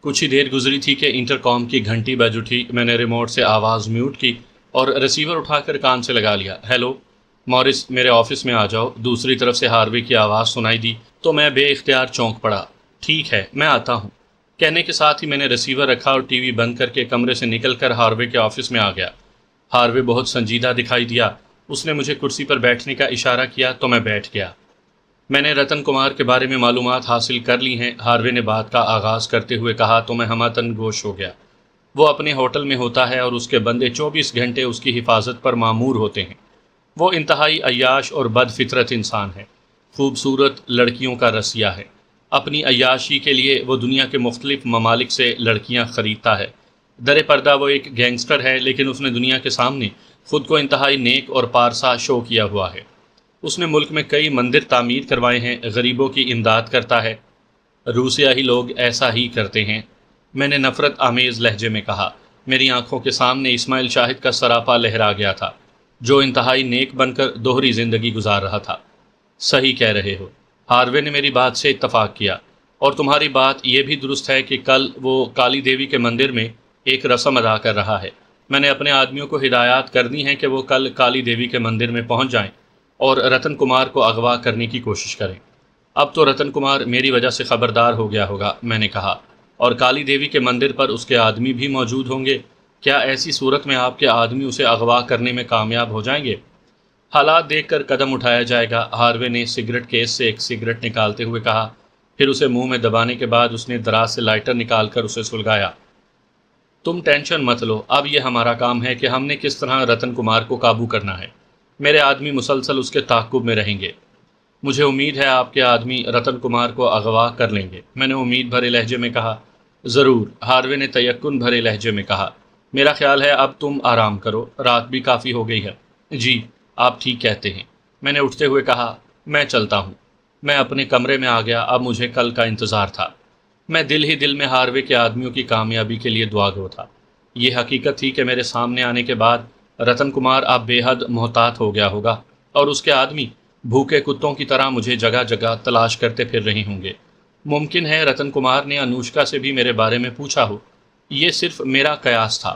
کچھ ہی دیر گزری تھی کہ انٹرکام کی گھنٹی بج اٹھی۔ میں نے ریموٹ سے آواز میوٹ کی اور ریسیور اٹھا کر کان سے لگا لیا۔ ہیلو مورس، میرے آفس میں آ جاؤ۔ دوسری طرف سے ہاروے کی آواز سنائی دی تو میں بے اختیار چونک پڑا۔ ٹھیک ہے، میں آتا ہوں، کہنے کے ساتھ ہی میں نے ریسیور رکھا اور ٹی وی بند کر کے کمرے سے نکل کر ہاروے کے آفس میں آ گیا۔ ہاروے بہت سنجیدہ دکھائی دیا۔ اس نے مجھے کرسی پر بیٹھنے کا اشارہ کیا تو میں بیٹھ گیا۔ میں نے رتن کمار کے بارے میں معلومات حاصل کر لی ہیں، ہاروے نے بات کا آغاز کرتے ہوئے کہا تو میں ہمہ گوش ہو گیا۔ وہ اپنے ہوٹل میں ہوتا ہے اور اس کے بندے 24 گھنٹے اس کی حفاظت پر مامور ہوتے ہیں۔ وہ انتہائی عیاش اور بد فطرت انسان ہے، خوبصورت لڑکیوں کا رسیا ہے۔ اپنی عیاشی کے لیے وہ دنیا کے مختلف ممالک سے لڑکیاں خریدتا ہے۔ در پردہ وہ ایک گینگسٹر ہے، لیکن اس نے دنیا کے سامنے خود کو انتہائی نیک اور پارسا شو کیا ہوا ہے۔ اس نے ملک میں کئی مندر تعمیر کروائے ہیں، غریبوں کی امداد کرتا ہے۔ روسیائی لوگ ایسا ہی کرتے ہیں، میں نے نفرت آمیز لہجے میں کہا۔ میری آنکھوں کے سامنے اسماعیل شاہد کا سراپا لہرا گیا تھا، جو انتہائی نیک بن کر دوہری زندگی گزار رہا تھا۔ صحیح کہہ رہے ہو، ہاروے نے میری بات سے اتفاق کیا، اور تمہاری بات یہ بھی درست ہے کہ کل وہ کالی دیوی کے مندر میں ایک رسم ادا کر رہا ہے۔ میں نے اپنے آدمیوں کو ہدایات کر دی ہیں کہ وہ کل کالی دیوی کے مندر میں پہنچ جائیں اور رتن کمار کو اغوا کرنے کی کوشش کریں۔ اب تو رتن کمار میری وجہ سے خبردار ہو گیا ہوگا، میں نے کہا، اور کالی دیوی کے مندر پر اس کے آدمی بھی موجود ہوں گے۔ کیا ایسی صورت میں آپ کے آدمی اسے اغوا کرنے میں کامیاب ہو جائیں گے؟ حالات دیکھ کر قدم اٹھایا جائے گا، ہاروے نے سگریٹ کیس سے ایک سگریٹ نکالتے ہوئے کہا، پھر اسے منہ میں دبانے کے بعد اس نے دراز سے لائٹر نکال کر اسے سلگایا۔ تم ٹینشن مت لو، اب یہ ہمارا کام ہے کہ ہم نے کس طرح رتن کمار کو قابو کرنا ہے۔ میرے آدمی مسلسل اس کے تعاقب میں رہیں گے۔ مجھے امید ہے آپ کے آدمی رتن کمار کو اغوا کر لیں گے، میں نے امید بھرے لہجے میں کہا۔ ضرور، ہاروے نے تیقن بھرے لہجے میں کہا۔ میرا خیال ہے اب تم آرام کرو، رات بھی کافی ہو گئی ہے۔ جی، آپ ٹھیک کہتے ہیں، میں نے اٹھتے ہوئے کہا۔ میں چلتا ہوں۔ میں اپنے کمرے میں آ گیا، اب مجھے کل کا انتظار تھا۔ میں دل ہی دل میں ہاروے کے آدمیوں کی کامیابی کے لیے دعا گو تھا۔ یہ حقیقت تھی کہ میرے سامنے آنے کے بعد رتن کمار اب بے حد محتاط ہو گیا ہوگا، اور اس کے آدمی بھوکے کتوں کی طرح مجھے جگہ جگہ تلاش کرتے پھر رہے ہوں گے۔ ممکن ہے رتن کمار نے انوشکا سے بھی میرے بارے میں پوچھا ہو، یہ صرف میرا قیاس تھا۔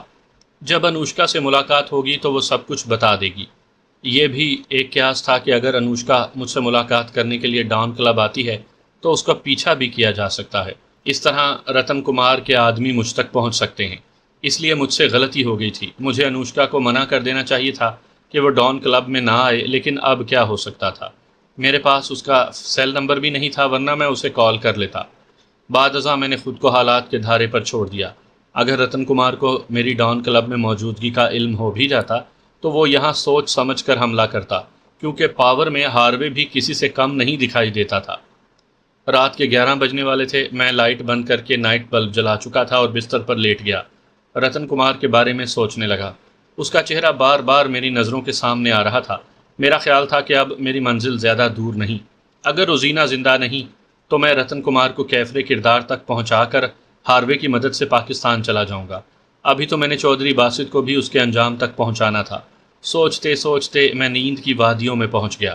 جب انوشکا سے ملاقات ہوگی تو وہ سب کچھ بتا دے گی۔ یہ بھی ایک قیاس تھا کہ اگر انوشکا مجھ سے ملاقات کرنے کے لیے ڈان کلب آتی ہے تو اس کا پیچھا بھی کیا جا سکتا ہے۔ اس طرح رتن کمار کے آدمی مجھ تک پہنچ سکتے ہیں۔ اس لیے مجھ سے غلطی ہو گئی تھی، مجھے انوشکا کو منع کر دینا چاہیے تھا کہ وہ ڈان کلب میں نہ آئے، لیکن اب کیا ہو سکتا تھا؟ میرے پاس اس کا سیل نمبر بھی نہیں تھا، ورنہ میں اسے کال کر لیتا۔ بعد ازاں میں نے خود کو حالات کے دھارے پر چھوڑ دیا۔ اگر رتن کمار کو میری ڈان کلب میں موجودگی کا علم ہو بھی جاتا تو وہ یہاں سوچ سمجھ کر حملہ کرتا، کیونکہ پاور میں ہاروے بھی کسی سے کم نہیں دکھائی دیتا تھا۔ رات کے 11 بجنے والے تھے، میں لائٹ بند کر کے نائٹ بلب جلا چکا تھا اور بستر پر لیٹ گیا۔ رتن کمار کے بارے میں سوچنے لگا۔ اس کا چہرہ بار بار میری نظروں کے سامنے آ رہا تھا۔ میرا خیال تھا کہ اب میری منزل زیادہ دور نہیں۔ اگر روزینہ زندہ نہیں تو میں رتن کمار کو کیفر کردار تک پہنچا کر ہاروے کی مدد سے پاکستان چلا جاؤں گا۔ ابھی تو میں نے چودھری باسط کو بھی اس کے انجام تک پہنچانا تھا۔ سوچتے سوچتے میں نیند کی وادیوں میں پہنچ گیا۔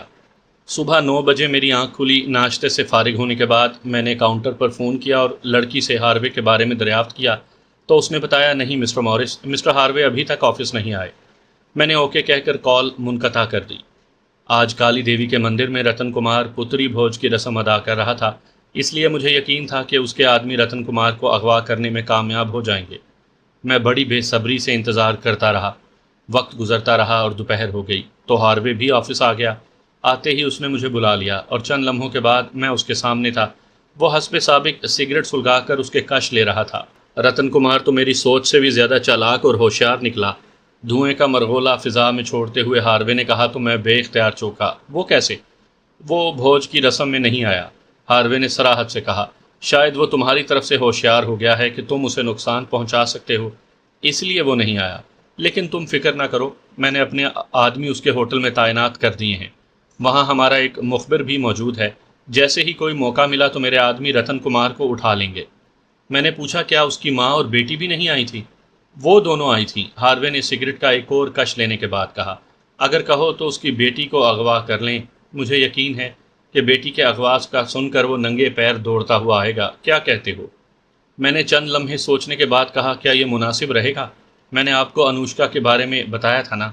صبح 9 بجے میری آنکھ کھلی۔ ناشتے سے فارغ ہونے کے بعد میں نے کاؤنٹر پر فون کیا اور لڑکی سے ہاروے کے بارے میں دریافت کیا تو اس نے بتایا، نہیں مسٹر مورس، مسٹر ہاروے ابھی تک آفس نہیں آئے۔ میں نے اوکے کہہ کر کال منقطع کر دی۔ آج کالی دیوی کے مندر میں رتن کمار پتری بھوج کی رسم ادا کر رہا تھا، اس لیے مجھے یقین تھا کہ اس کے آدمی رتن کمار کو اغوا کرنے میں کامیاب ہو جائیں گے۔ میں بڑی بے صبری سے انتظار کرتا رہا۔ وقت گزرتا رہا اور دوپہر ہو گئی تو ہاروے بھی آفس آ گیا۔ آتے ہی اس نے مجھے بلا لیا اور چند لمحوں کے بعد میں اس کے سامنے تھا۔ وہ حسب سابق سگریٹ سلگا کر اس کے کش لے رہا تھا۔ رتن کمار تو میری سوچ سے بھی زیادہ چالاک اور ہوشیار نکلا۔ دھوئیں کا مرغولا فضا میں چھوڑتے ہوئے ہاروے نے کہا تو میں بے اختیار چونکا۔ وہ کیسے؟ وہ بھوج کی رسم میں نہیں آیا، ہاروے نے صراحت سے کہا۔ شاید وہ تمہاری طرف سے ہوشیار ہو گیا ہے کہ تم اسے نقصان پہنچا سکتے ہو، اس لیے وہ نہیں آیا۔ لیکن تم فکر نہ کرو، میں نے اپنے آدمی اس کے ہوٹل میں تعینات کر دیے ہیں۔ وہاں ہمارا ایک مخبر بھی موجود ہے۔ جیسے ہی کوئی موقع ملا تو میرے آدمی رتن کمار کو اٹھا لیں گے۔ میں نے پوچھا، کیا اس کی ماں اور بیٹی بھی نہیں آئی تھی؟ وہ دونوں آئی تھیں، ہاروے نے سگریٹ کا ایک اور کش لینے کے بعد کہا۔ اگر کہو تو اس کی بیٹی کو اغوا کر لیں، مجھے یقین ہے کہ بیٹی کے اغواز کا سن کر وہ ننگے پیر دوڑتا ہوا آئے گا۔ کیا کہتے ہو؟ میں نے چند لمحے سوچنے کے بعد کہا، کیا یہ مناسب رہے گا؟ میں نے آپ کو انوشکا کے بارے میں بتایا تھا نا؟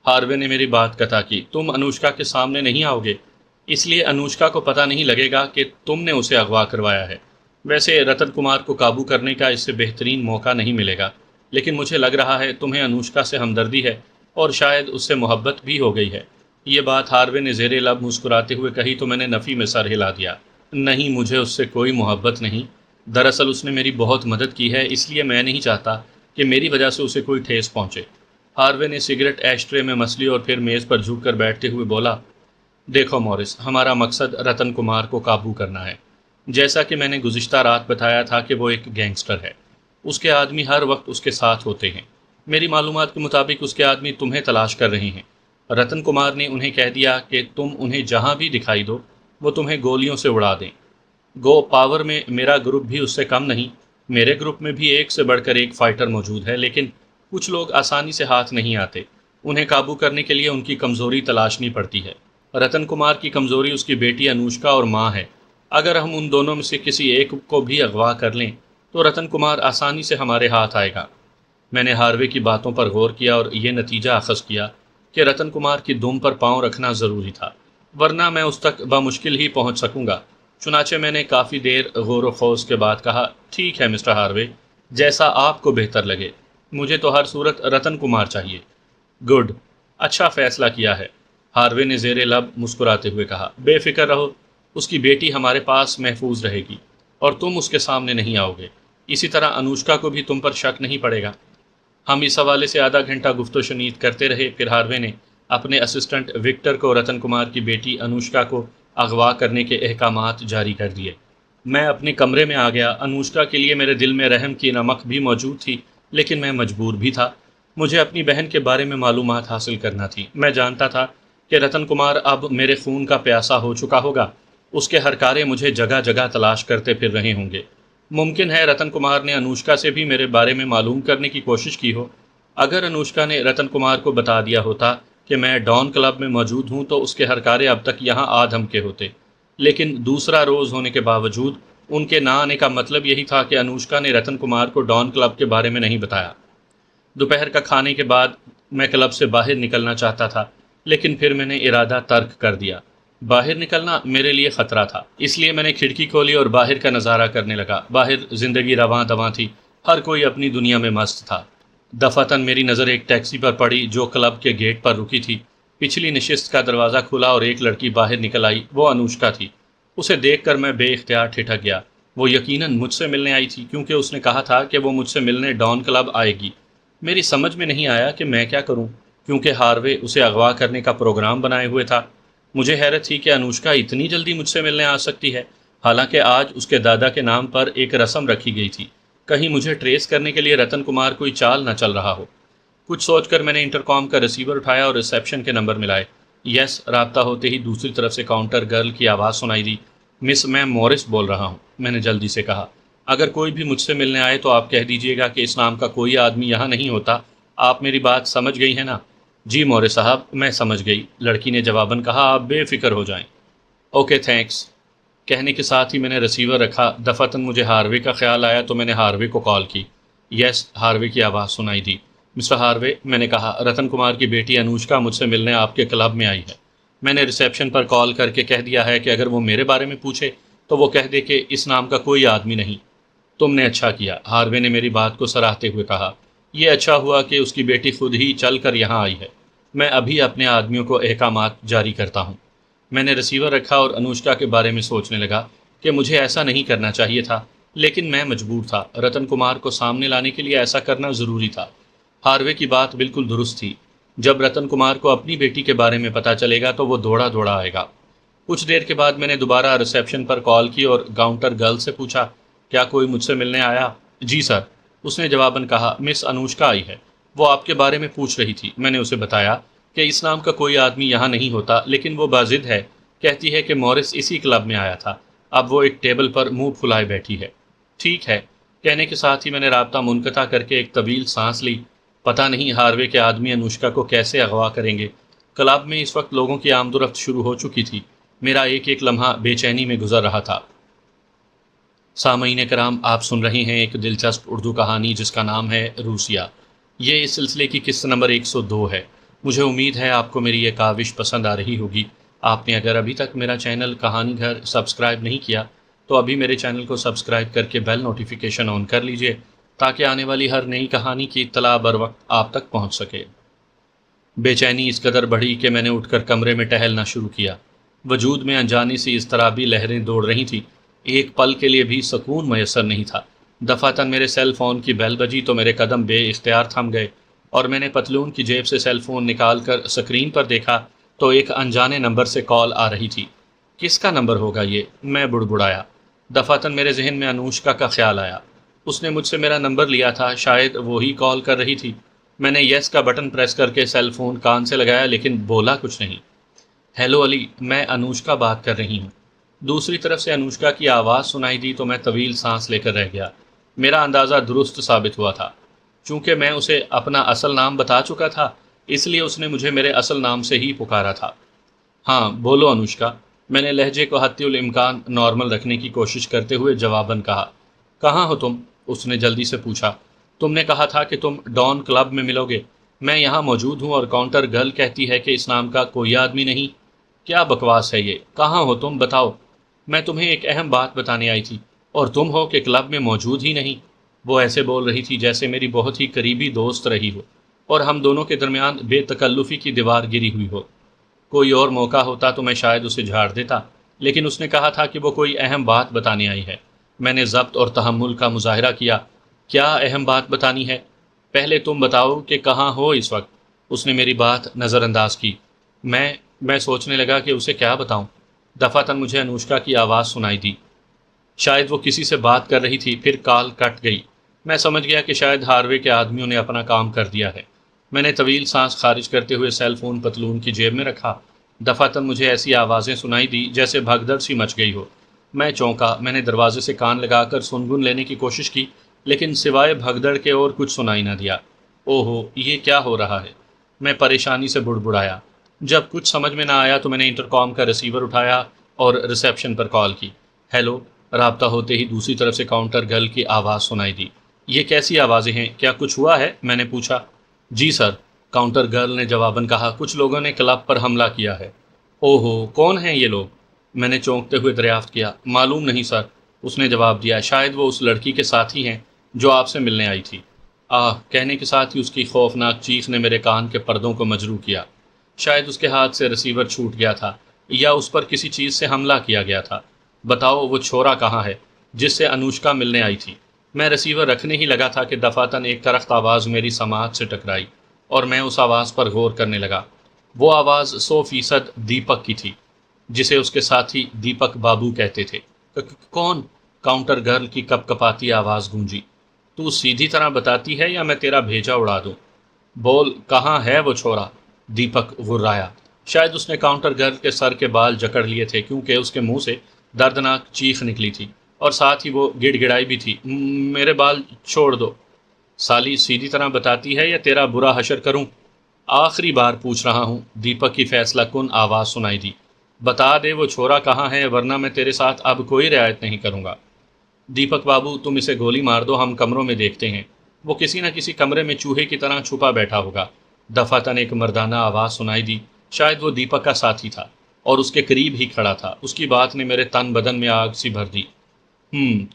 ہاروے نے میری بات قطع کی۔ تم انوشکا کے سامنے نہیں آؤ گے، اس لیے انوشکا کو پتہ نہیں لگے گا کہ تم نے اسے اغوا کروایا ہے۔ ویسے رتن کمار کو قابو کرنے کا اس سے بہترین موقع نہیں ملے گا، لیکن مجھے لگ رہا ہے تمہیں انوشکا سے ہمدردی ہے اور شاید اس سے محبت بھی ہو گئی ہے۔ یہ بات ہاروے نے زیر لب مسکراتے ہوئے کہی تو میں نے نفی میں سر ہلا دیا۔ نہیں، مجھے اس سے کوئی محبت نہیں۔ دراصل اس نے میری بہت مدد کی ہے، اس لیے میں نہیں چاہتا کہ میری وجہ سے اسے کوئی ٹھیس پہنچے۔ ہاروے نے سگریٹ ایش ٹرے میں مس لی اور پھر میز پر جھک کر بیٹھتے ہوئے بولا، دیکھو مورس، ہمارا مقصد رتن کمار کو قابو کرنا ہے۔ جیسا کہ میں نے گزشتہ رات بتایا تھا کہ وہ ایک گینگسٹر ہے، اس کے آدمی ہر وقت اس کے ساتھ ہوتے ہیں۔ میری معلومات کے مطابق اس کے آدمی تمہیں تلاش کر رہے ہیں۔ رتن کمار نے انہیں کہہ دیا کہ تم انہیں جہاں بھی دکھائی دو وہ تمہیں گولیوں سے اڑا دیں۔ گو پاور میں میرا گروپ بھی اس سے کم نہیں۔ میرے گروپ میں بھی ایک سے بڑھ کر ایک فائٹر موجود ہے، لیکن کچھ لوگ آسانی سے ہاتھ نہیں آتے۔ انہیں قابو کرنے کے لیے ان کی کمزوری تلاشنی پڑتی ہے۔ رتن کمار کی کمزوری اس کی بیٹی انوشکا اور ماں ہے۔ اگر ہم ان دونوں میں سے کسی ایک کو بھی اغوا کر لیں تو رتن کمار آسانی سے ہمارے ہاتھ آئے گا۔ میں نے ہاروے کی باتوں پر غور کیا اور یہ نتیجہ اخذ کیا کہ رتن کمار کی دم پر پاؤں رکھنا ضروری تھا، ورنہ میں اس تک بمشکل ہی پہنچ سکوں گا۔ چنانچہ میں نے کافی دیر غور و خوض کے بعد کہا، ٹھیک ہے مسٹر ہاروے، جیسا آپ کو بہتر لگے، مجھے تو ہر صورت رتن کمار چاہیے۔ گڈ، اچھا فیصلہ کیا ہے، ہاروے نے زیر لب مسکراتے ہوئے کہا۔ بے فکر رہو، اس کی بیٹی ہمارے پاس محفوظ رہے گی اور تم اس کے سامنے نہیں آؤ گے۔ اسی طرح انوشکا کو بھی تم پر شک نہیں پڑے گا۔ ہم اس حوالے سے آدھا گھنٹہ گفت و شنید کرتے رہے، پھر ہاروے نے اپنے اسسٹنٹ وکٹر کو رتن کمار کی بیٹی انوشکا کو اغوا کرنے کے احکامات جاری کر دیے۔ میں اپنے کمرے میں آ گیا۔ انوشکا کے لیے میرے دل میں رحم کی نمک بھی موجود تھی، لیکن میں مجبور بھی تھا۔ مجھے اپنی بہن کے بارے میں معلومات حاصل کرنا تھی۔ میں جانتا تھا کہ رتن کمار اب میرے خون کا پیاسا ہو چکا ہوگا۔ اس کے ہر کارے مجھے جگہ جگہ تلاش کرتے پھر رہے ہوں گے۔ ممکن ہے رتن کمار نے انوشکا سے بھی میرے بارے میں معلوم کرنے کی کوشش کی ہو۔ اگر انوشکا نے رتن کمار کو بتا دیا ہوتا کہ میں ڈان کلب میں موجود ہوں تو اس کے ہر کارے اب تک یہاں آ دھمکے ہوتے، لیکن دوسرا روز ہونے کے باوجود ان کے نہ آنے کا مطلب یہی تھا کہ انوشکا نے رتن کمار کو ڈان کلب کے بارے میں نہیں بتایا۔ دوپہر کا کھانے کے بعد میں کلب سے باہر نکلنا چاہتا تھا، لیکن پھر میں نے ارادہ ترک کر دیا۔ باہر نکلنا میرے لیے خطرہ تھا، اس لیے میں نے کھڑکی کھولی اور باہر کا نظارہ کرنے لگا۔ باہر زندگی رواں دواں تھی، ہر کوئی اپنی دنیا میں مست تھا۔ دفعتاً میری نظر ایک ٹیکسی پر پڑی جو کلب کے گیٹ پر رکی تھی۔ پچھلی نشست کا دروازہ کھلا اور ایک لڑکی باہر نکل آئی۔ وہ انوشکا تھی۔ اسے دیکھ کر میں بے اختیار ٹھٹک گیا۔ وہ یقیناً مجھ سے ملنے آئی تھی، کیونکہ اس نے کہا تھا کہ وہ مجھ سے ملنے ڈان کلب آئے گی۔ میری سمجھ میں نہیں آیا کہ میں کیا کروں، کیونکہ ہاروے اسے اغوا کرنے کا پروگرام بنائے ہوئے تھا۔ مجھے حیرت تھی کہ انوشکا اتنی جلدی مجھ سے ملنے آ سکتی ہے، حالانکہ آج اس کے دادا کے نام پر ایک رسم رکھی گئی تھی۔ کہیں مجھے ٹریس کرنے کے لیے رتن کمار کوئی چال نہ چل رہا ہو۔ کچھ سوچ کر میں نے انٹرکام کا ریسیور اٹھایا اور ریسیپشن کے نمبر ملائے۔ یس، رابطہ ہوتے ہی دوسری طرف سے کاؤنٹر گرل کی آواز سنائی دی۔ مس، میں مورس بول رہا ہوں، میں نے جلدی سے کہا۔ اگر کوئی بھی مجھ سے ملنے آئے تو آپ کہہ دیجیے گا کہ اس نام کا کوئی آدمی یہاں نہیں ہوتا۔ آپ میری بات سمجھ گئی ہیں نا؟ جی مورس صاحب، میں سمجھ گئی، لڑکی نے جواباً کہا۔ آپ بے فکر ہو جائیں۔ اوکے تھینکس، کہنے کے ساتھ ہی میں نے ریسیور رکھا۔ دفعتاً مجھے ہاروے کا خیال آیا تو میں نے ہاروے کو کال کی۔ یس، ہاروے کی آواز سنائی دی۔ مسٹر ہاروے، میں نے کہا، رتن کمار کی بیٹی انوشکا مجھ سے ملنے آپ کے کلب میں آئی ہے۔ میں نے ریسیپشن پر کال کر کے کہہ دیا ہے کہ اگر وہ میرے بارے میں پوچھے تو وہ کہہ دے کہ اس نام کا کوئی آدمی نہیں۔ تم نے اچھا کیا، ہاروے نے میری بات کو سراہتے ہوئے کہا۔ یہ اچھا ہوا کہ اس کی بیٹی خود ہی چل کر یہاں آئی ہے۔ میں ابھی اپنے آدمیوں کو احکامات جاری کرتا ہوں۔ میں نے ریسیور رکھا اور انوشکا کے بارے میں سوچنے لگا کہ مجھے ایسا نہیں کرنا چاہیے تھا، لیکن میں مجبور تھا۔ رتن کمار کو سامنے لانے کے لیے ایسا کرنا ضروری تھا۔ ہاروے کی بات بالکل درست تھی۔ جب رتن کمار کو اپنی بیٹی کے بارے میں پتہ چلے گا تو وہ دوڑا دوڑا آئے گا۔ کچھ دیر کے بعد میں نے دوبارہ ریسیپشن پر کال کی اور کاؤنٹر گرل سے پوچھا، کیا کوئی مجھ سے ملنے آیا؟ جی سر، اس نے جواباً کہا۔ مس انوشکا آئی ہے، وہ آپ کے بارے میں پوچھ رہی تھی۔ میں نے اسے بتایا کہ اس نام کا کوئی آدمی یہاں نہیں ہوتا، لیکن وہ باضد ہے، کہتی ہے کہ مورس اسی کلب میں آیا تھا۔ اب وہ ایک ٹیبل پر منہ پھلائے بیٹھی ہے۔ ٹھیک ہے، کہنے کے ساتھ ہی میں نے رابطہ منقطع کر کے ایک طویل سانس لی۔ پتہ نہیں ہاروے کے آدمی انوشکا کو کیسے اغوا کریں گے۔ کلب میں اس وقت لوگوں کی آمد و رفت شروع ہو چکی تھی۔ میرا ایک ایک لمحہ بے چینی میں گزر رہا تھا۔ سامعین کرام، آپ سن رہے ہیں ایک دلچسپ اردو کہانی جس کا نام ہے روسیا۔ یہ اس سلسلے کی قسط نمبر 102 ہے۔ مجھے امید ہے آپ کو میری یہ کاوش پسند آ رہی ہوگی۔ آپ نے اگر ابھی تک میرا چینل کہانی گھر سبسکرائب نہیں کیا تو ابھی میرے چینل کو سبسکرائب کر کے بیل نوٹیفیکیشن آن کر لیجئے تاکہ آنے والی ہر نئی کہانی کی اطلاع بر وقت آپ تک پہنچ سکے۔ بے چینی اس قدر بڑھی کہ میں نے اٹھ کر کمرے میں ٹہلنا شروع کیا۔ وجود میں انجانی سی اضطرابی لہریں دوڑ رہی تھیں۔ ایک پل کے لیے بھی سکون میسر نہیں تھا۔ دفعتاً میرے سیل فون کی بیل بجی تو میرے قدم بے اختیار تھم گئے اور میں نے پتلون کی جیب سے سیل فون نکال کر سکرین پر دیکھا تو ایک انجانے نمبر سے کال آ رہی تھی۔ کس کا نمبر ہوگا یہ؟ میں بڑبڑایا۔ دفعتاً میرے ذہن میں انوشکا کا خیال آیا۔ اس نے مجھ سے میرا نمبر لیا تھا، شاید وہی کال کر رہی تھی۔ میں نے یس کا بٹن پریس کر کے سیل فون کان سے لگایا لیکن بولا کچھ نہیں۔ ہیلو علی، میں انوشکا بات کر رہی ہوں۔ دوسری طرف سے انوشکا کی آواز سنائی دی تو میں طویل سانس لے کر رہ گیا۔ میرا اندازہ درست ثابت ہوا تھا۔ چونکہ میں اسے اپنا اصل نام بتا چکا تھا اس لیے اس نے مجھے میرے اصل نام سے ہی پکارا تھا۔ ہاں بولو انوشکا، میں نے لہجے کو حتی الامکان نارمل رکھنے کی کوشش کرتے ہوئے جواباً کہا۔ کہاں ہو تم؟ اس نے جلدی سے پوچھا۔ تم نے کہا تھا کہ تم ڈان کلب میں ملو گے۔ میں یہاں موجود ہوں اور کاؤنٹر گرل کہتی ہے کہ اس نام کا کوئی آدمی نہیں۔ کیا بکواس ہے یہ؟ کہاں ہو تم؟ بتاؤ۔ میں تمہیں ایک اہم بات بتانے آئی تھی اور تم ہو کہ کلب میں موجود ہی نہیں۔ وہ ایسے بول رہی تھی جیسے میری بہت ہی قریبی دوست رہی ہو اور ہم دونوں کے درمیان بے تکلفی کی دیوار گری ہوئی ہو۔ کوئی اور موقع ہوتا تو میں شاید اسے جھاڑ دیتا، لیکن اس نے کہا تھا کہ وہ کوئی اہم بات بتانے آئی ہے۔ میں نے ضبط اور تحمل کا مظاہرہ کیا۔ کیا اہم بات بتانی ہے؟ پہلے تم بتاؤ کہ کہاں ہو اس وقت۔ اس نے میری بات نظر انداز کی۔ میں سوچنے لگا کہ اسے کیا بتاؤں۔ دفعتاً مجھے انوشکا کی آواز سنائی دی۔ شاید وہ کسی سے بات کر رہی تھی، پھر کال کٹ گئی۔ میں سمجھ گیا کہ شاید ہاروے کے آدمیوں نے اپنا کام کر دیا ہے۔ میں نے طویل سانس خارج کرتے ہوئے سیل فون پتلون کی جیب میں رکھا۔ دفعتاً مجھے ایسی آوازیں سنائی دی جیسے بھگدڑ سی مچ گئی ہو۔ میں چونکا۔ میں نے دروازے سے کان لگا کر سنگن لینے کی کوشش کی لیکن سوائے بھگدڑ کے اور کچھ سنائی نہ دیا۔ اوہو، یہ کیا ہو رہا ہے؟ میں پریشانی سے بڑبڑایا۔ جب کچھ سمجھ میں نہ آیا تو میں نے انٹرکام کا ریسیور اٹھایا اور ریسیپشن پر کال کی۔ ہیلو۔ رابطہ ہوتے ہی دوسری طرف سے کاؤنٹر گرل کی آواز سنائی دی۔ یہ کیسی آوازیں ہیں؟ کیا کچھ ہوا ہے؟ میں نے پوچھا۔ جی سر، کاؤنٹر گرل نے جواباً کہا، کچھ لوگوں نے کلب پر حملہ کیا ہے۔ اوہو، کون ہیں یہ لوگ؟ میں نے چونکتے ہوئے دریافت کیا۔ معلوم نہیں سر، اس نے جواب دیا۔ شاید وہ اس لڑکی کے ساتھی ہیں جو آپ سے ملنے آئی تھی۔ کہنے کے ساتھ ہی اس کی خوفناک چیخ نے میرے کان کے پردوں کو مجروح کیا۔ شاید اس کے ہاتھ سے ریسیور چھوٹ گیا تھا یا اس پر کسی چیز سے حملہ کیا گیا تھا۔ بتاؤ وہ چھورا کہاں ہے جس سے انوشکا ملنے آئی تھی؟ میں ریسیور رکھنے ہی لگا تھا کہ دفعتاً ایک کرخت آواز میری سماعت سے ٹکرائی اور میں اس آواز پر غور کرنے لگا۔ وہ آواز 100% دیپک کی تھی، جسے اس کے ساتھی دیپک بابو کہتے تھے۔ کون؟ کاؤنٹر گرل کی کپ کپاتی آواز گونجی۔ تو سیدھی طرح بتاتی ہے یا میں تیرا بھیجا اڑا دوں؟ بول، کہاں ہے وہ چھورا؟ دیپک غرایا۔ شاید اس نے کاؤنٹر گرل کے سر کے بال جکڑ لیے تھے کیونکہ اس کے منہ سے دردناک چیخ نکلی تھی اور ساتھ ہی وہ گڑ گڑائی بھی تھی۔ میرے بال چھوڑ دو۔ سالی، سیدھی طرح بتاتی ہے یا تیرا برا حشر کروں؟ آخری بار پوچھ رہا ہوں۔ دیپک کی فیصلہ کن آواز سنائی دی۔ بتا دے وہ چھورا کہاں ہے ورنہ میں تیرے ساتھ اب کوئی رعایت نہیں کروں گا۔ دیپک بابو، تم اسے گولی مار دو، ہم کمروں میں دیکھتے ہیں۔ وہ کسی نہ کسی کمرے میں چوہے کی طرح چھپا بیٹھا ہوگا۔ دفعتاً ایک مردانہ آواز سنائی دی۔ شاید وہ دیپک کا ساتھی تھا اور اس کے قریب ہی کھڑا تھا۔ اس کی بات نے میرے تن بدن میں آگ سی بھر دی۔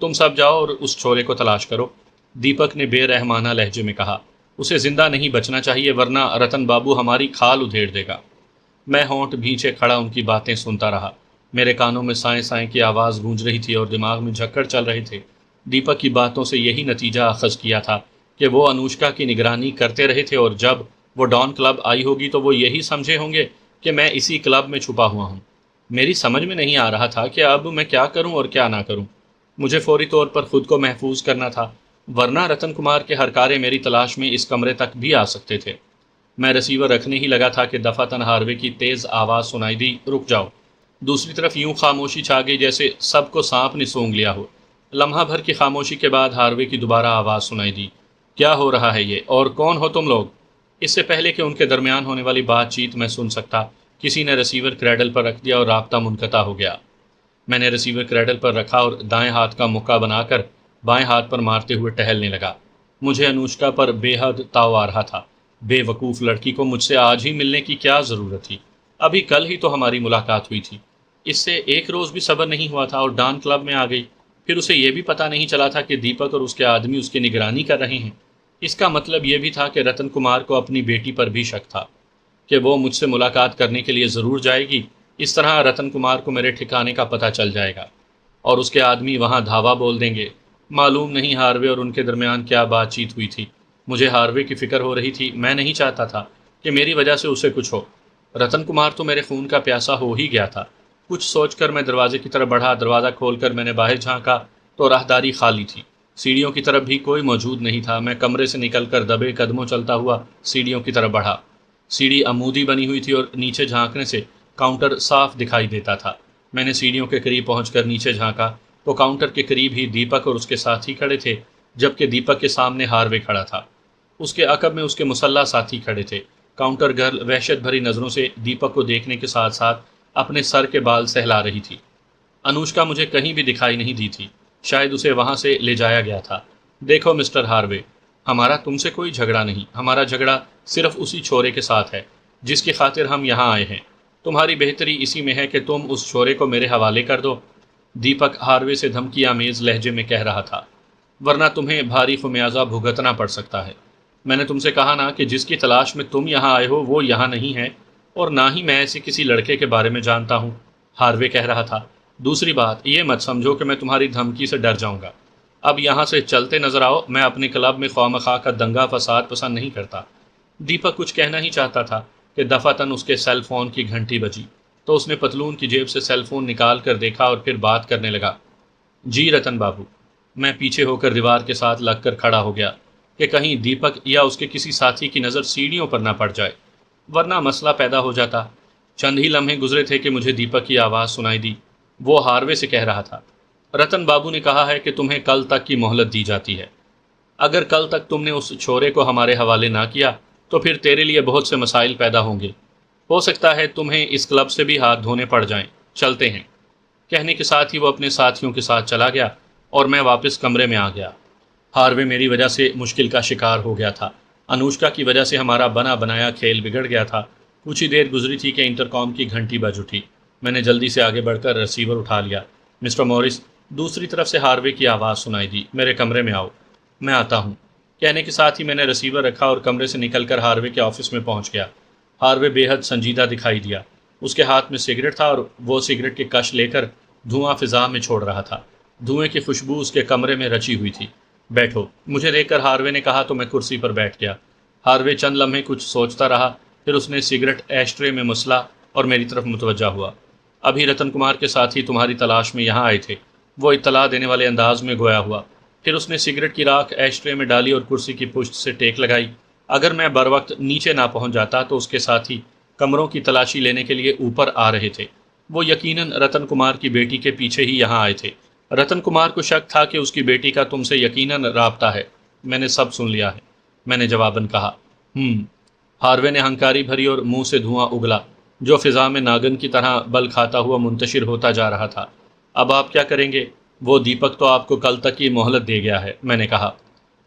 تم سب جاؤ اور اس چھورے کو تلاش کرو، دیپک نے بے رحمانہ لہجے میں کہا۔ اسے زندہ نہیں بچنا چاہیے ورنہ رتن بابو ہماری کھال ادھیڑ دے گا۔ میں ہونٹ بھینچے کھڑا ان کی باتیں سنتا رہا۔ میرے کانوں میں سائیں سائیں کی آواز گونج رہی تھی اور دماغ میں جھکڑ چل رہے تھے۔ دیپک کی باتوں سے یہی نتیجہ اخذ کیا تھا کہ وہ انوشکا کی نگرانی کرتے رہے تھے اور جب وہ ڈان کلب آئی ہوگی تو وہ یہی سمجھے ہوں گے کہ میں اسی کلب میں چھپا ہوا ہوں۔ میری سمجھ میں نہیں آ رہا تھا کہ اب میں کیا کروں اور کیا نہ کروں۔ مجھے فوری طور پر خود کو محفوظ کرنا تھا ورنہ رتن کمار کے ہرکارے میری تلاش میں اس کمرے تک بھی آ سکتے تھے۔ میں ریسیور رکھنے ہی لگا تھا کہ دفعتاً ہاروے کی تیز آواز سنائی دی، رک جاؤ۔ دوسری طرف یوں خاموشی چھا گئی جیسے سب کو سانپ نے سونگھ لیا ہو۔ لمحہ بھر کی خاموشی کے بعد ہاروے کی دوبارہ آواز سنائی دی، کیا ہو رہا ہے یہ اور کون ہو تم لوگ؟ اس سے پہلے کہ ان کے درمیان ہونے والی بات چیت میں سن سکتا، کسی نے ریسیور کریڈل پر رکھ دیا اور رابطہ منقطع ہو گیا۔ میں نے ریسیور کریڈل پر رکھا اور دائیں ہاتھ کا مکہ بنا کر بائیں ہاتھ پر مارتے ہوئے ٹہلنے لگا۔ مجھے انوشکا پر بے حد تاؤ آ رہا تھا۔ بے وقوف لڑکی کو مجھ سے آج ہی ملنے کی کیا ضرورت تھی؟ ابھی کل ہی تو ہماری ملاقات ہوئی تھی۔ اس سے ایک روز بھی صبر نہیں ہوا تھا اور ڈان کلب میں آ گئی۔ پھر اسے یہ بھی پتہ نہیں چلا تھا کہ دیپک اور اس کے آدمی اس کی نگرانی کر رہے ہیں۔ اس کا مطلب یہ بھی تھا کہ رتن کمار کو اپنی بیٹی پر بھی شک تھا کہ وہ مجھ سے ملاقات کرنے کے لیے ضرور جائے گی۔ اس طرح رتن کمار کو میرے ٹھکانے کا پتہ چل جائے گا اور اس کے آدمی وہاں دھاوا بول دیں گے۔ معلوم نہیں ہاروے اور ان کے درمیان کیا بات چیت ہوئی تھی۔ مجھے ہاروے کی فکر ہو رہی تھی۔ میں نہیں چاہتا تھا کہ میری وجہ سے اسے کچھ ہو۔ رتن کمار تو میرے خون کا پیاسا ہو ہی گیا تھا۔ کچھ سوچ کر میں دروازے کی طرف بڑھا۔ دروازہ کھول کر میں نے باہر جھانکا تو راہداری خالی تھی۔ سیڑھیوں کی طرف بھی کوئی موجود نہیں تھا۔ میں کمرے سے نکل کر دبے قدموں چلتا ہوا سیڑھیوں کی طرف بڑھا۔ سیڑھی عمودی بنی ہوئی تھی اور نیچے جھانکنے سے کاؤنٹر صاف دکھائی دیتا تھا۔ میں نے سیڑھیوں کے قریب پہنچ کر نیچے جھانکا تو کاؤنٹر کے قریب ہی دیپک اور اس کے ساتھی کھڑے تھے، جبکہ دیپک کے سامنے ہاروے کھڑا تھا۔ اس کے عقب میں اس کے مسلح ساتھی کھڑے تھے۔ کاؤنٹر گرل وحشت بھری نظروں سے دیپک کو دیکھنے کے ساتھ ساتھ اپنے سر کے بال سہلا رہی تھی۔ انوشکا مجھے کہیں بھی دکھائی نہیں دی تھی۔ شاید اسے وہاں سے لے جایا گیا تھا۔ دیکھو مسٹر ہاروے، ہمارا تم سے کوئی جھگڑا نہیں۔ ہمارا جھگڑا صرف اسی چھورے کے ساتھ ہے جس کی خاطر ہم یہاں آئے ہیں۔ تمہاری بہتری اسی میں ہے کہ تم اس چھورے کو میرے حوالے کر دو، دیپک ہاروے سے دھمکی آمیز لہجے میں کہہ رہا تھا، ورنہ تمہیں بھاری خمیازہ بھگتنا پڑ سکتا ہے۔ میں نے تم سے کہا نا کہ جس کی تلاش میں تم یہاں آئے ہو وہ یہاں نہیں ہے، اور نہ ہی میں ایسے کسی لڑکے کے بارے میں جانتا ہوں، ہاروے کہہ رہا تھا۔ دوسری بات، یہ مت سمجھو کہ میں تمہاری دھمکی سے ڈر جاؤں گا۔ اب یہاں سے چلتے نظر آؤ۔ میں اپنے کلب میں خواہ مخواہ کا دنگا فساد پسند نہیں کرتا۔ دیپک کچھ کہنا ہی چاہتا تھا کہ دفعتاً اس کے سیل فون کی گھنٹی بجی تو اس نے پتلون کی جیب سے سیل فون نکال کر دیکھا اور پھر بات کرنے لگا۔ جی رتن بابو۔ میں پیچھے ہو کر دیوار کے ساتھ لگ کر کھڑا ہو گیا کہ کہیں دیپک یا اس کے کسی ساتھی کی نظر سیڑھیوں پر نہ پڑ جائے، ورنہ مسئلہ پیدا ہو جاتا۔ چند ہی لمحے گزرے تھے کہ مجھے دیپک کی آواز سنائی دی۔ وہ ہاروے سے کہہ رہا تھا، رتن بابو نے کہا ہے کہ تمہیں کل تک کی مہلت دی جاتی ہے۔ اگر کل تک تم نے اس چھورے کو ہمارے حوالے نہ کیا تو پھر تیرے لیے بہت سے مسائل پیدا ہوں گے۔ ہو سکتا ہے تمہیں اس کلب سے بھی ہاتھ دھونے پڑ جائیں۔ چلتے ہیں۔ کہنے کے ساتھ ہی وہ اپنے ساتھیوں کے ساتھ چلا گیا اور میں واپس کمرے میں آ گیا۔ ہاروے میری وجہ سے مشکل کا شکار ہو گیا تھا۔ انوشکا کی وجہ سے ہمارا بنا بنایا کھیل بگڑ گیا تھا۔ کچھ ہی دیر گزری تھی کہ انٹرکام کی گھنٹی بج اٹھی۔ میں نے جلدی سے آگے بڑھ کر ریسیور اٹھا لیا۔ مسٹر مورس، دوسری طرف سے ہاروے کی آواز سنائی دی، میرے کمرے میں آؤ۔ میں آتا ہوں۔ کہنے کے ساتھ ہی میں نے ریسیور رکھا اور کمرے سے نکل کر ہاروے کے آفس میں پہنچ گیا۔ ہاروے بے حد سنجیدہ دکھائی دیا۔ اس کے ہاتھ میں سگریٹ تھا اور وہ سگریٹ کے کش لے کر دھواں فضا میں چھوڑ رہا تھا۔ دھوئیں کی خوشبو اس کے کمرے میں رچی ہوئی تھی۔ بیٹھو، مجھے دیکھ کر ہاروے نے کہا تو میں کرسی پر بیٹھ گیا۔ ہاروے چند لمحے کچھ سوچتا رہا، پھر اس نے سگریٹ ایش ٹرے میں مسلا اور میری طرف متوجہ ہوا۔ ابھی رتن کمار کے ساتھی تمہاری تلاش میں یہاں آئے تھے، وہ اطلاع دینے والے انداز میں گویا ہوا۔ پھر اس نے سگریٹ کی راکھ ایش ٹرے میں ڈالی اور کرسی کی پشت سے ٹیک لگائی۔ اگر میں بر وقت نیچے نہ پہنچ جاتا تو اس کے ساتھی کمروں کی تلاشی لینے کے لیے اوپر آ رہے تھے۔ وہ یقیناً رتن کمار کی بیٹی کے پیچھے ہی یہاں آئے تھے۔ رتن کمار کو شک تھا کہ اس کی بیٹی کا تم سے یقیناً رابطہ ہے۔ میں نے سب سن لیا ہے، میں نے جواباً کہا۔ ہاروے نے ہنکاری بھری اور منہ سے دھواں اگلا جو فضا میں ناگن کی طرح بل کھاتا ہوا منتشر ہوتا جا رہا تھا۔ اب آپ کیا کریں گے؟ وہ دیپک تو آپ کو کل تک کی مہلت دے گیا ہے، میں نے کہا۔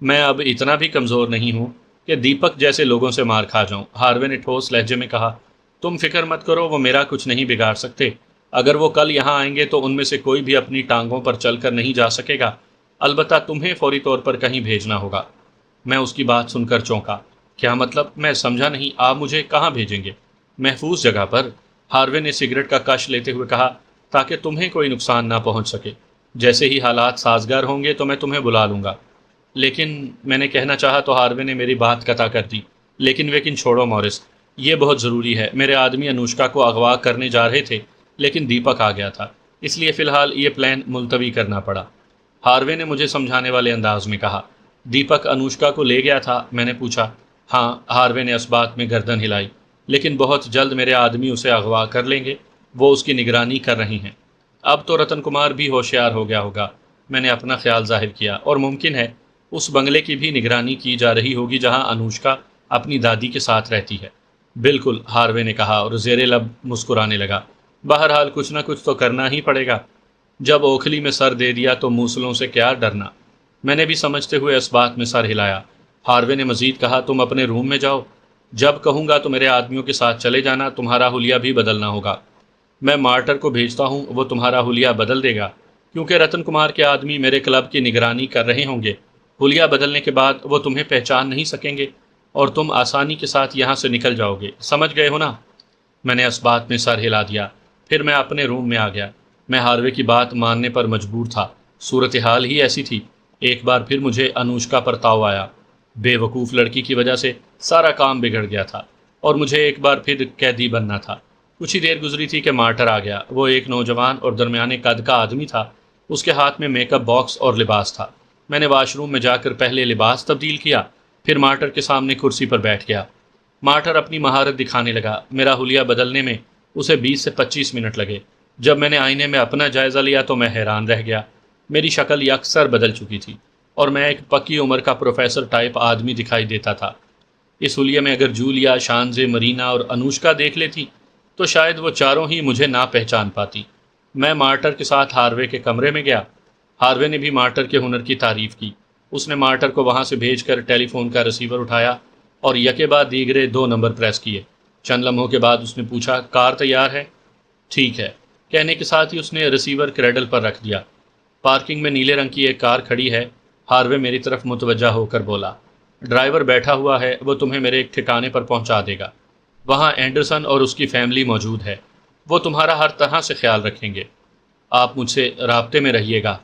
میں اب اتنا بھی کمزور نہیں ہوں کہ دیپک جیسے لوگوں سے مار کھا جاؤں، ہاروے نے ٹھوس لہجے میں کہا۔ تم فکر مت کرو، وہ میرا کچھ نہیں بگاڑ سکتے۔ اگر وہ کل یہاں آئیں گے تو ان میں سے کوئی بھی اپنی ٹانگوں پر چل کر نہیں جا سکے گا، البتہ تمہیں فوری طور پر کہیں بھیجنا ہوگا۔ میں اس کی بات سن کر چونکا۔ کیا مطلب؟ میں سمجھا نہیں۔ آپ مجھے کہاں بھیجیں گے؟ محفوظ جگہ پر، ہاروے نے سگریٹ کا کش لیتے ہوئے کہا، تاکہ تمہیں کوئی نقصان نہ پہنچ سکے۔ جیسے ہی حالات سازگار ہوں گے تو میں تمہیں بلا لوں گا۔ لیکن میں نے کہنا چاہا تو ہاروے نے میری بات قطع کر دی۔ لیکن چھوڑو مورس، یہ بہت ضروری ہے۔ میرے آدمی انوشکا کو اغوا کرنے جا رہے تھے لیکن دیپک آ گیا تھا، اس لیے فی الحال یہ پلان ملتوی کرنا پڑا، ہاروے نے مجھے سمجھانے والے انداز میں کہا۔ دیپک انوشکا کو لے گیا تھا؟ میں نے پوچھا۔ ہاں، ہاروے نے اس بات میں گردن ہلائی، لیکن بہت جلد میرے آدمی اسے اغوا کر لیں گے، وہ اس کی نگرانی کر رہی ہیں۔ اب تو رتن کمار بھی ہوشیار ہو گیا ہوگا، میں نے اپنا خیال ظاہر کیا، اور ممکن ہے اس بنگلے کی بھی نگرانی کی جا رہی ہوگی جہاں انوشکا اپنی دادی کے ساتھ رہتی ہے۔ بالکل، ہاروے نے کہا اور زیر لب مسکرانے لگا۔ بہرحال کچھ نہ کچھ تو کرنا ہی پڑے گا۔ جب اوکھلی میں سر دے دیا تو موصلوں سے کیا ڈرنا۔ میں نے بھی سمجھتے ہوئے اس بات میں سر ہلایا۔ ہاروے نے مزید کہا، تم اپنے روم میں جاؤ، جب کہوں گا تو میرے آدمیوں کے ساتھ چلے جانا، تمہارا حلیہ بھی بدلنا ہوگا۔ میں مارٹر کو بھیجتا ہوں، وہ تمہارا حلیہ بدل دے گا، کیونکہ رتن کمار کے آدمی میرے کلب کی نگرانی کر رہے ہوں گے۔ حلیہ بدلنے کے بعد وہ تمہیں پہچان نہیں سکیں گے اور تم آسانی کے ساتھ یہاں سے نکل جاؤ گے، سمجھ گئے ہو نا؟ میں نے اس بات میں سر ہلا دیا۔ پھر میں اپنے روم میں آ گیا۔ میں ہاروے کی بات ماننے پر مجبور تھا، صورتحال ہی ایسی تھی۔ ایک بار پھر مجھے انوشکا پر تاؤ آیا۔ بے وقوف لڑکی کی وجہ سے سارا کام بگڑ گیا تھا اور مجھے ایک بار پھر قیدی بننا تھا۔ کچھ ہی دیر گزری تھی کہ مارٹر آ گیا۔ وہ ایک نوجوان اور درمیانے قد کا آدمی تھا۔ اس کے ہاتھ میں میک اپ باکس اور لباس تھا۔ میں نے واش روم میں جا کر پہلے لباس تبدیل کیا، پھر مارٹر کے سامنے کرسی پر بیٹھ گیا۔ مارٹر اپنی مہارت دکھانے لگا۔ میرا حلیہ بدلنے میں اسے 20 سے 25 منٹ لگے۔ جب میں نے آئینے میں اپنا جائزہ لیا تو میں حیران رہ گیا۔ میری شکل یکسر بدل چکی تھی اور میں ایک پکی عمر کا پروفیسر ٹائپ آدمی دکھائی دیتا تھا۔ اس حلیے میں اگر جولیا، شانزے، مرینا اور انوشکا دیکھ لیتی تو شاید وہ چاروں ہی مجھے نہ پہچان پاتی۔ میں مارٹر کے ساتھ ہاروے کے کمرے میں گیا۔ ہاروے نے بھی مارٹر کے ہنر کی تعریف کی۔ اس نے مارٹر کو وہاں سے بھیج کر ٹیلی فون کا ریسیور اٹھایا اور یکے بعد دیگرے 2 نمبر پریس کیے۔ چند لمحوں کے بعد اس نے پوچھا، کار تیار ہے؟ ٹھیک ہے، کہنے کے ساتھ ہی اس نے ریسیور کریڈل پر رکھ دیا۔ پارکنگ میں نیلے رنگ کی ایک کار کھڑی ہے، ہاروے میری طرف متوجہ ہو کر بولا۔ ڈرائیور بیٹھا ہوا ہے، وہ تمہیں میرے ایک ٹھکانے پر پہنچا دے گا۔ وہاں اینڈرسن اور اس کی فیملی موجود ہے، وہ تمہارا ہر طرح سے خیال رکھیں گے۔ آپ مجھ سے رابطے میں رہیے گا۔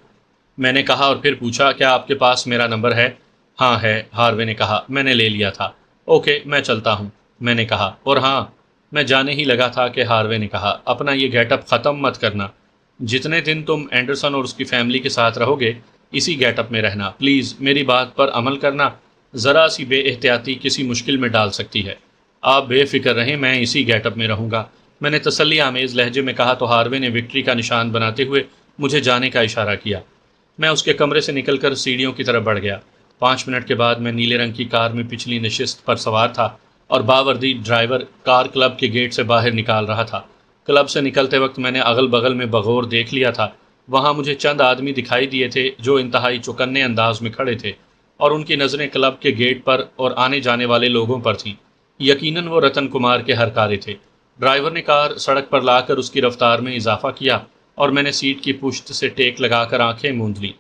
میں نے کہا اور پھر پوچھا، کیا آپ کے پاس میرا نمبر ہے؟ ہاں ہے، ہاروے نے کہا، میں نے لے لیا تھا۔ اوکے، میں چلتا ہوں، میں نے کہا۔ اور ہاں، میں جانے ہی لگا تھا کہ ہاروے نے کہا، اپنا یہ گیٹ اپ ختم مت کرنا۔ جتنے دن تم اینڈرسن اور اس کی فیملی کے ساتھ رہو گے اسی گیٹ اپ میں رہنا۔ پلیز میری بات پر عمل کرنا، ذرا سی بے احتیاطی کسی مشکل میں ڈال سکتی ہے۔ آپ بے فکر رہیں، میں اسی گیٹ اپ میں رہوں گا، میں نے تسلی آمیز لہجے میں کہا تو ہاروے نے وکٹری کا نشان بناتے ہوئے مجھے جانے کا اشارہ کیا۔ میں اس کے کمرے سے نکل کر سیڑھیوں کی طرف بڑھ گیا۔ 5 منٹ کے بعد میں نیلے رنگ کی کار میں پچھلی نشست پر سوار تھا اور باوردی ڈرائیور کار کلب کے گیٹ سے باہر نکال رہا تھا۔ کلب سے نکلتے وقت میں نے اغل بغل میں بغور دیکھ لیا تھا۔ وہاں مجھے چند آدمی دکھائی دیے تھے جو انتہائی چوکنے انداز میں کھڑے تھے اور ان کی نظریں کلب کے گیٹ پر اور آنے جانے والے لوگوں پر تھیں۔ یقیناً وہ رتن کمار کے ہرکارے تھے۔ ڈرائیور نے کار سڑک پر لا کر اس کی رفتار میں اضافہ کیا اور میں نے سیٹ کی پشت سے ٹیک لگا کر آنکھیں موند لیں۔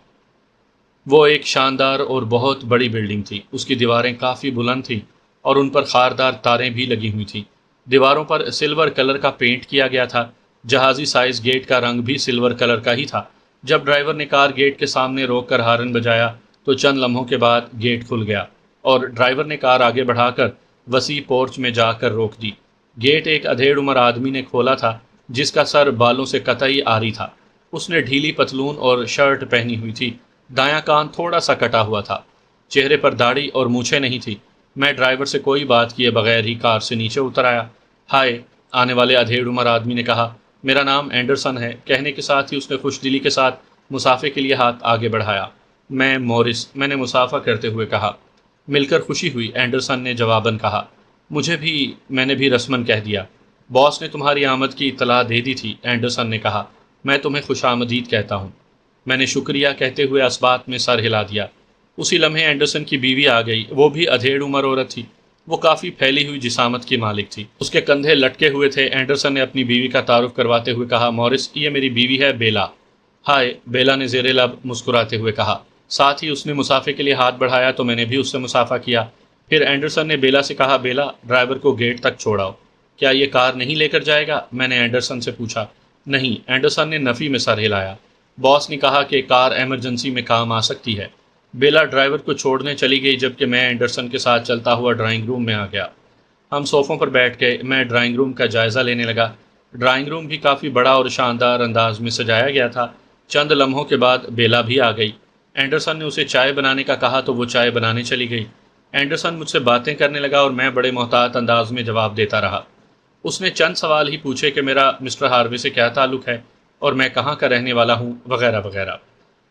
وہ ایک شاندار اور بہت بڑی بلڈنگ تھی۔ اس کی دیواریں کافی بلند تھیں اور ان پر خاردار تاریں بھی لگی ہوئی تھیں۔ دیواروں پر سلور کلر کا پینٹ کیا گیا تھا۔ جہازی سائز گیٹ کا رنگ بھی سلور کلر کا ہی تھا۔ جب ڈرائیور نے کار گیٹ کے سامنے روک کر ہارن بجایا تو چند لمحوں کے بعد گیٹ کھل گیا اور ڈرائیور نے کار آگے بڑھا کر وسیع پورچ میں جا کر روک دی۔ گیٹ ایک ادھیڑ عمر آدمی نے کھولا تھا جس کا سر بالوں سے قطعی آری تھا۔ اس نے ڈھیلی پتلون اور شرٹ پہنی ہوئی تھی۔ دایاں کان تھوڑا سا کٹا ہوا تھا۔ چہرے پر داڑھی اور مونچھیں نہیں تھی۔ میں ڈرائیور سے کوئی بات کیے بغیر ہی کار سے نیچے اتر آیا۔ ہائے، آنے والے ادھیڑ عمر آدمی نے کہا، میرا نام اینڈرسن ہے۔ کہنے کے ساتھ ہی اس نے خوش دلی کے ساتھ مسافے کے لیے ہاتھ آگے بڑھایا۔ میں مورس، میں نے مسافہ کرتے ہوئے کہا۔ مل کر خوشی ہوئی، اینڈرسن نے جواباً کہا۔ مجھے بھی، میں نے بھی رسماً کہہ دیا۔ باس نے تمہاری آمد کی اطلاع دے دی تھی، اینڈرسن نے کہا۔ میں تمہیں خوش آمدید کہتا ہوں۔ میں نے شکریہ کہتے ہوئے اس بات میں سر ہلا دیا۔ اسی لمحے اینڈرسن کی بیوی آ گئی۔ وہ بھی ادھیڑ عمر عورت تھی۔ وہ کافی پھیلی ہوئی جسامت کی مالک تھی۔ اس کے کندھے لٹکے ہوئے تھے۔ اینڈرسن نے اپنی بیوی کا تعارف کرواتے ہوئے کہا، مورس، یہ میری بیوی ہے بیلا۔ ہائے، بیلا نے زیر لب مسکراتے ہوئے کہا۔ ساتھ ہی اس نے مسافے کے لیے ہاتھ بڑھایا تو میں نے بھی اس سے مسافہ کیا۔ پھر اینڈرسن نے بیلا سے کہا، بیلا، ڈرائیور کو گیٹ تک چھوڑاؤ۔ کیا یہ کار نہیں لے کر جائے گا؟ میں نے اینڈرسن سے پوچھا۔ نہیں، اینڈرسن نے نفی میں سر ہلایا۔ باس نے کہا کہ کار ایمرجنسی میں کام آ سکتی ہے۔ بیلا ڈرائیور کو چھوڑنے چلی گئی جبکہ میں اینڈرسن کے ساتھ چلتا ہوا ڈرائنگ روم میں آ گیا۔ ہم صوفوں پر بیٹھ گئے۔ میں ڈرائنگ روم کا جائزہ لینے لگا۔ ڈرائنگ روم بھی کافی بڑا اور شاندار انداز میں سجایا گیا تھا۔ چند لمحوں کے بعد بیلا بھی آ گئی۔ اینڈرسن نے اسے چائے بنانے کا کہا تو وہ چائے بنانے چلی گئی۔ اینڈرسن مجھ سے باتیں کرنے لگا اور میں بڑے محتاط انداز میں جواب دیتا رہا۔ اس نے چند سوال ہی پوچھے کہ میرا مسٹر ہاروے سے کیا تعلق ہے اور میں کہاں کا رہنے والا ہوں، وغیرہ وغیرہ۔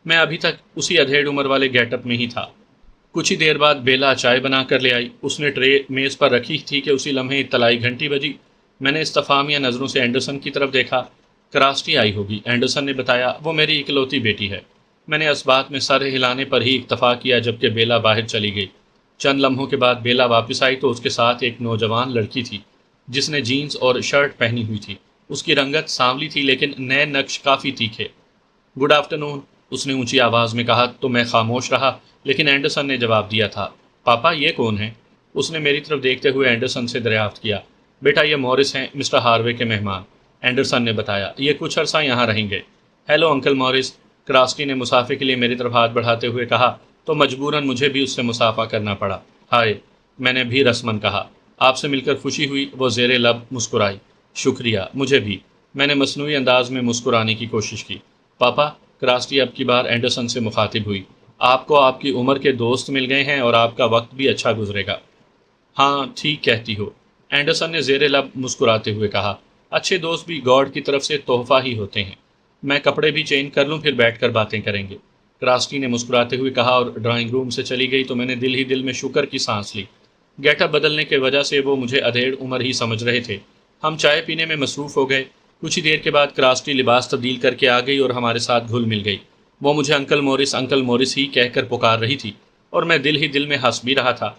میں ابھی تک اسی ادھیڑ عمر والے گیٹ اپ میں ہی تھا۔ کچھ ہی دیر بعد بیلا چائے بنا کر لے آئی۔ اس نے ٹرے میز پر رکھی تھی کہ اسی لمحے اطلاعی گھنٹی بجی۔ میں نے استفہامیہ نظروں سے اینڈرسن کی طرف دیکھا۔ کراسٹی آئی ہوگی، اینڈرسن نے بتایا، وہ میری اکلوتی بیٹی ہے۔ میں نے اس بات میں سر ہلانے پر ہی اکتفا کیا جبکہ بیلا باہر چلی گئی۔ چند لمحوں کے بعد بیلا واپس آئی تو اس کے ساتھ ایک نوجوان لڑکی تھی جس نے جینز اور شرٹ پہنی ہوئی تھی۔ اس کی رنگت سانولی تھی لیکن نئے نقش کافی تیکھے۔ گڈ آفٹرنون، اس نے اونچی آواز میں کہا تو میں خاموش رہا، لیکن اینڈرسن نے جواب دیا تھا، پاپا یہ کون ہے؟ اس نے میری طرف دیکھتے ہوئے اینڈرسن سے دریافت کیا۔ بیٹا یہ مورس ہیں، مسٹر ہاروے کے مہمان، اینڈرسن نے بتایا، یہ کچھ عرصہ یہاں رہیں گے۔ ہیلو انکل مورس، کراسٹی نے مسافے کے لیے میری طرف ہاتھ بڑھاتے ہوئے کہا تو مجبوراً مجھے بھی اس سے مسافہ کرنا پڑا۔ ہائے، میں نے بھی رسماً کہا۔ آپ سے مل کر خوشی ہوئی، وہ زیر لب مسکرائی۔ شکریہ، مجھے بھی، میں نے مصنوعی انداز میں مسکرانے کی کوشش کی۔ پاپا، کراسٹی اب کی بار اینڈرسن سے مخاطب ہوئی، آپ کو آپ کی عمر کے دوست مل گئے ہیں اور آپ کا وقت بھی اچھا گزرے گا۔ ہاں ٹھیک کہتی ہو، اینڈرسن نے زیر لب مسکراتے ہوئے کہا، اچھے دوست بھی گاڈ کی طرف سے تحفہ ہی ہوتے ہیں۔ میں کپڑے بھی چینج کر لوں، پھر بیٹھ کر باتیں کریں گے، کراسٹی نے مسکراتے ہوئے کہا اور ڈرائنگ روم سے چلی گئی تو میں نے دل ہی دل میں شکر کی سانس لی۔ گیٹ اپ بدلنے کی وجہ سے وہ مجھے ادھیڑ عمر ہی سمجھ رہے تھے۔ ہم چائے پینے میں مصروف ہو گئے۔ کچھ ہی دیر کے بعد کراسٹی لباس تبدیل کر کے آ گئی اور ہمارے ساتھ گھل مل گئی۔ وہ مجھے انکل مورس ہی کہہ کر پکار رہی تھی اور میں دل ہی دل میں ہنس بھی رہا تھا،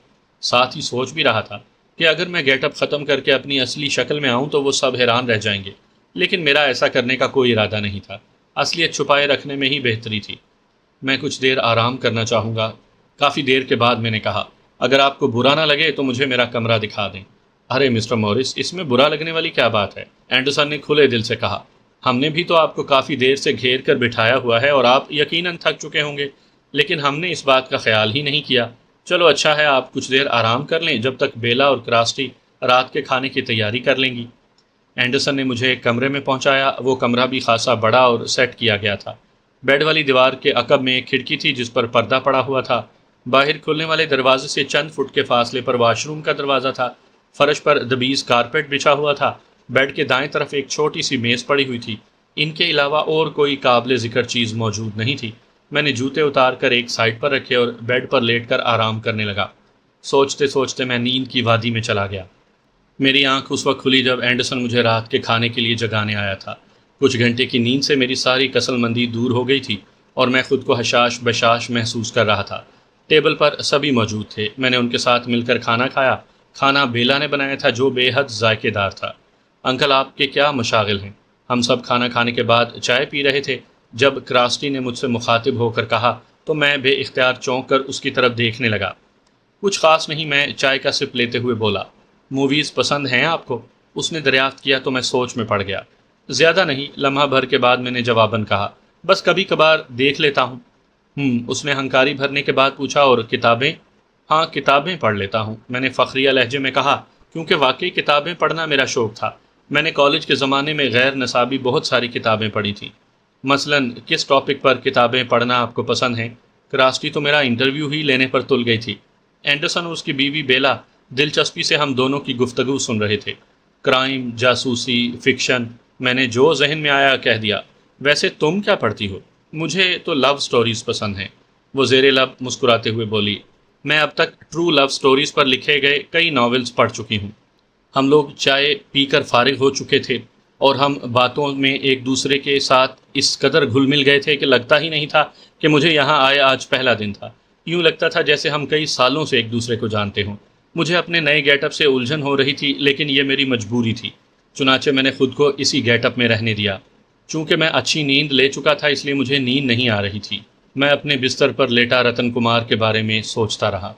ساتھ ہی سوچ بھی رہا تھا کہ اگر میں گیٹ اپ ختم کر کے اپنی اصلی شکل میں آؤں تو وہ سب حیران رہ جائیں گے، لیکن میرا ایسا کرنے کا کوئی ارادہ نہیں تھا۔ اصلیت چھپائے رکھنے میں ہی بہتری تھی۔ میں کچھ دیر آرام کرنا چاہوں گا۔ کافی دیر کے بعد میں نے کہا، اگر آپ کو برا نہ لگے تو مجھے میرا کمرہ دکھا دیں۔ ارے مسٹر مورس، اس میں برا لگنے والی کیا بات ہے؟ اینڈرسن نے کھلے دل سے کہا، ہم نے بھی تو آپ کو کافی دیر سے گھیر کر بٹھایا ہوا ہے اور آپ یقیناً تھک چکے ہوں گے، لیکن ہم نے اس بات کا خیال ہی نہیں کیا۔ چلو اچھا ہے، آپ کچھ دیر آرام کر لیں جب تک بیلا اور کراسٹی رات کے کھانے کی تیاری کر لیں گی۔ اینڈرسن نے مجھے ایک کمرے میں پہنچایا۔ وہ کمرہ بھی خاصا بڑا اور سیٹ کیا گیا تھا۔ بیڈ والی دیوار کے عقب میں ایک کھڑکی تھی جس پر پردہ پڑا ہوا تھا۔ باہر کھلنے والے دروازے سے چند فٹ کے فاصلے پر واش روم کا دروازہ تھا۔ فرش پر دبیز کارپیٹ بچھا ہوا تھا۔ بیڈ کے دائیں طرف ایک چھوٹی سی میز پڑی ہوئی تھی۔ ان کے علاوہ اور کوئی قابل ذکر چیز موجود نہیں تھی۔ میں نے جوتے اتار کر ایک سائڈ پر رکھے اور بیڈ پر لیٹ کر آرام کرنے لگا۔ سوچتے سوچتے میں نیند کی وادی میں چلا گیا۔ میری آنکھ اس وقت کھلی جب اینڈرسن مجھے رات کے کھانے کے لیے جگانے آیا تھا۔ کچھ گھنٹے کی نیند سے میری ساری کسل مندی دور ہو گئی تھی اور میں خود کو حشاش بشاش محسوس کر رہا تھا۔ ٹیبل پر سبھی موجود تھے۔ میں نے ان کے ساتھ مل کر کھانا کھایا۔ کھانا بیلا نے بنایا تھا جو بے حد ذائقے دار تھا۔ انکل آپ کے کیا مشاغل ہیں؟ ہم سب کھانا کھانے کے بعد چائے پی رہے تھے۔ جب کراسٹی نے مجھ سے مخاطب ہو کر کہا تو میں بے اختیار چونک کر اس کی طرف دیکھنے لگا۔ کچھ خاص نہیں، میں چائے کا سپ لیتے ہوئے بولا۔ موویز پسند ہیں آپ کو؟ اس نے دریافت کیا تو میں سوچ میں پڑ گیا۔ زیادہ نہیں، لمحہ بھر کے بعد میں نے جواباً کہا، بس کبھی کبھار دیکھ لیتا ہوں۔ اس نے ہنکاری بھرنے کے بعد پوچھا، اور کتابیں؟ ہاں کتابیں پڑھ لیتا ہوں، میں نے فخریہ لہجے میں کہا، کیونکہ واقعی کتابیں پڑھنا میرا شوق تھا۔ میں نے کالج کے زمانے میں غیر نصابی بہت ساری کتابیں پڑھی تھیں۔ مثلاً کس ٹاپک پر کتابیں پڑھنا آپ کو پسند ہیں؟ کراسٹی تو میرا انٹرویو ہی لینے پر تل گئی تھی۔ اینڈرسن اور اس کی بیوی بیلا دلچسپی سے ہم دونوں کی گفتگو سن رہے تھے۔ کرائم، جاسوسی، فکشن، میں نے جو ذہن میں آیا کہہ دیا۔ ویسے تم کیا پڑھتی ہو؟ مجھے تو لو سٹوریز پسند ہیں، وہ زیر لب مسکراتے ہوئے بولی۔ میں اب تک ٹرو لو سٹوریز پر لکھے گئے کئی ناولز پڑھ چکی ہوں۔ ہم لوگ چائے پی کر فارغ ہو چکے تھے اور ہم باتوں میں ایک دوسرے کے ساتھ اس قدر گھل مل گئے تھے کہ لگتا ہی نہیں تھا کہ مجھے یہاں آئے آج پہلا دن تھا۔ یوں لگتا تھا جیسے ہم کئی سالوں سے ایک دوسرے کو جانتے ہوں۔ مجھے اپنے نئے گیٹ اپ سے الجھن ہو رہی تھی، لیکن یہ میری مجبوری تھی۔ چنانچہ میں نے خود کو اسی گیٹ اپ میں رہنے دیا۔ چونکہ میں اچھی نیند لے چکا تھا اس لیے مجھے نیند نہیں آ رہی تھی۔ میں اپنے بستر پر لیٹا رتن کمار کے بارے میں سوچتا رہا۔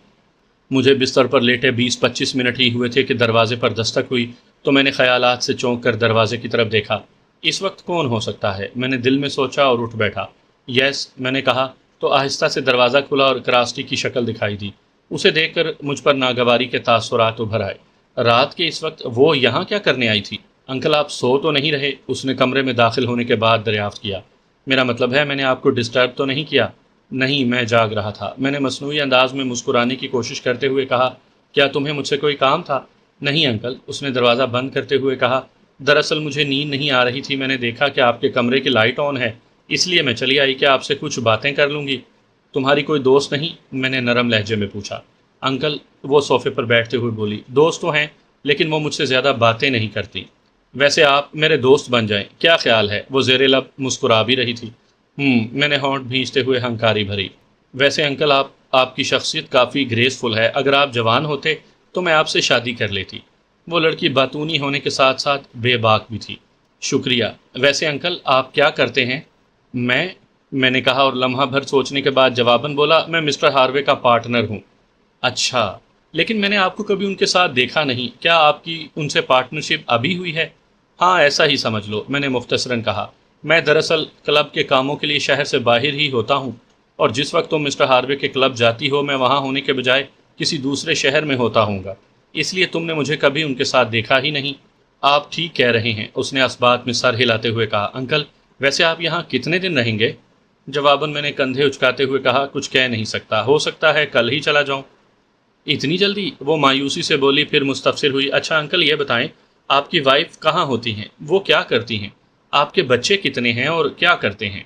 مجھے بستر پر لیٹے 20-25 منٹ ہی ہوئے تھے کہ دروازے پر دستک ہوئی تو میں نے خیالات سے چونک کر دروازے کی طرف دیکھا۔ اس وقت کون ہو سکتا ہے؟ میں نے دل میں سوچا اور اٹھ بیٹھا۔ یس، میں نے کہا تو آہستہ سے دروازہ کھلا اور کراسٹی کی شکل دکھائی دی۔ اسے دیکھ کر مجھ پر ناگواری کے تاثرات ابھر آئے۔ رات کے اس وقت وہ یہاں کیا کرنے آئی تھی؟ انکل آپ سو تو نہیں رہے؟ اس نے کمرے میں داخل ہونے کے بعد دریافت کیا۔ میرا مطلب ہے میں نے آپ کو ڈسٹرب تو نہیں کیا؟ نہیں، میں جاگ رہا تھا، میں نے مصنوعی انداز میں مسکرانے کی کوشش کرتے ہوئے کہا۔ کیا تمہیں مجھ سے کوئی کام تھا؟ نہیں انکل، اس نے دروازہ بند کرتے ہوئے کہا۔ دراصل مجھے نیند نہیں آ رہی تھی، میں نے دیکھا کہ آپ کے کمرے کی لائٹ آن ہے، اس لیے میں چلی آئی کہ آپ سے کچھ باتیں کر لوں گی۔ تمہاری کوئی دوست نہیں؟ میں نے نرم لہجے میں پوچھا۔ انکل، وہ صوفے پر بیٹھتے ہوئے بولی، دوست تو ہیں لیکن وہ مجھ سے زیادہ باتیں نہیں کرتی۔ ویسے آپ میرے دوست بن جائیں، کیا خیال ہے؟ وہ زیر لب مسکرا بھی رہی تھی۔ میں نے ہونٹ بھینچتے ہوئے ہنکاری بھری۔ ویسے انکل آپ کی شخصیت کافی گریسفل ہے، اگر آپ جوان ہوتے تو میں آپ سے شادی کر لیتی۔ وہ لڑکی باتونی ہونے کے ساتھ ساتھ بے باک بھی تھی۔ شکریہ۔ ویسے انکل آپ کیا کرتے ہیں؟ میں نے کہا اور لمحہ بھر سوچنے کے بعد جواباً بولا، میں مسٹر ہاروے کا پارٹنر ہوں۔ اچھا، لیکن میں نے آپ کو کبھی ان کے ساتھ دیکھا نہیں، کیا آپ کی ان سے پارٹنرشپ ابھی ہوئی ہے؟ ہاں ایسا ہی سمجھ لو، میں نے مختصراً کہا۔ میں دراصل کلب کے کاموں کے لیے شہر سے باہر ہی ہوتا ہوں، اور جس وقت تم مسٹر ہاروے کے کلب جاتی ہو میں وہاں ہونے کے بجائے کسی دوسرے شہر میں ہوتا ہوں گا، اس لیے تم نے مجھے کبھی ان کے ساتھ دیکھا ہی نہیں۔ آپ ٹھیک کہہ رہے ہیں، اس نے اس بات میں سر ہلاتے ہوئے کہا۔ انکل ویسے آپ یہاں کتنے دن رہیں گے؟ جواباً میں نے کندھے اچکاتے ہوئے کہا، کچھ کہہ نہیں سکتا، ہو سکتا ہے کل ہی چلا جاؤں۔ اتنی جلدی؟ وہ مایوسی سے بولی، پھر مستفسر ہوئی، اچھا انکل یہ بتائیں آپ کی وائف کہاں ہوتی ہیں؟ وہ کیا کرتی ہیں؟ آپ کے بچے کتنے ہیں اور کیا کرتے ہیں؟